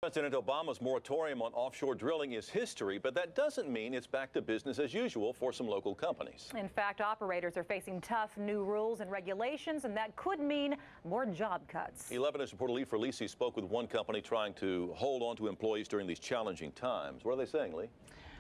President Obama's moratorium on offshore drilling is history, but that doesn't mean it's back to business as usual for some local companies. In fact, operators are facing tough new rules and regulations, and that could mean more job cuts. 11 News reporter Leigh Frillici spoke with one company trying to hold on to employees during these challenging times. What are they saying, Leigh?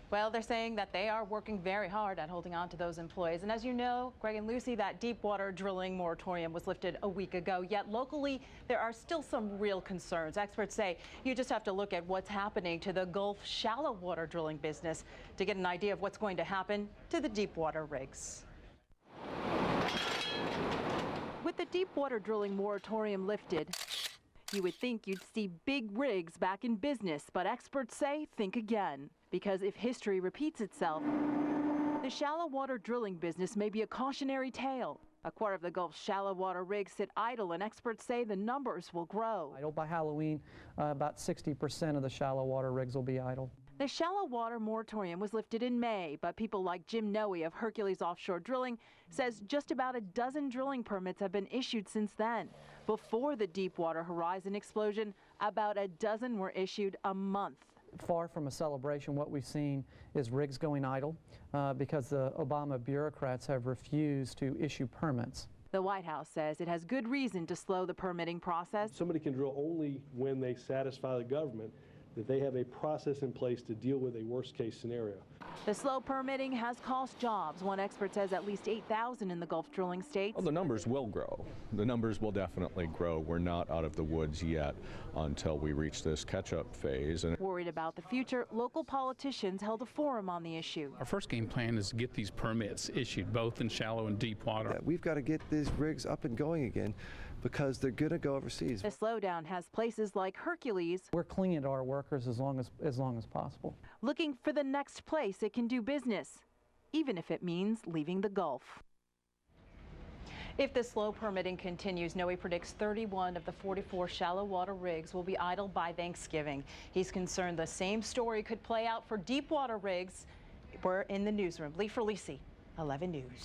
Well, they're saying that they are working very hard at holding on to those employees. And as you know, Greg and Lucy, that deep water drilling moratorium was lifted a week ago. Yet locally, there are still some real concerns. Experts say you just have to look at what's happening to the Gulf shallow water drilling business to get an idea of what's going to happen to the deep water rigs. With the deep water drilling moratorium lifted, you would think you'd see big rigs back in business, but experts say think again. Because if history repeats itself, the shallow water drilling business may be a cautionary tale. A quarter of the Gulf's shallow water rigs sit idle, and experts say the numbers will grow. Idle by Halloween, about 60% of the shallow water rigs will be idle. The shallow water moratorium was lifted in May, but people like Jim Noe of Hercules Offshore Drilling says just about a dozen drilling permits have been issued since then. Before the Deepwater Horizon explosion, about a dozen were issued a month. Far from a celebration, what we've seen is rigs going idle because the Obama bureaucrats have refused to issue permits. The White House says it has good reason to slow the permitting process. Somebody can drill only when they satisfy the government that they have a process in place to deal with a worst-case scenario. The slow permitting has cost jobs. One expert says at least 8,000 in the Gulf drilling states. Well, the numbers will grow. The numbers will definitely grow. We're not out of the woods yet until we reach this catch-up phase. And worried about the future, local politicians held a forum on the issue. Our first game plan is to get these permits issued, both in shallow and deep water. Yeah, we've got to get these rigs up and going again because they're going to go overseas. The slowdown has places like Hercules. We're clinging to our workers as long as possible. Looking for the next place it can do business, even if it means leaving the Gulf. If the slow permitting continues, Noe predicts 31 of the 44 shallow water rigs will be idle by Thanksgiving. He's concerned the same story could play out for deep water rigs. We're in the newsroom. Leigh Frillici, 11 News.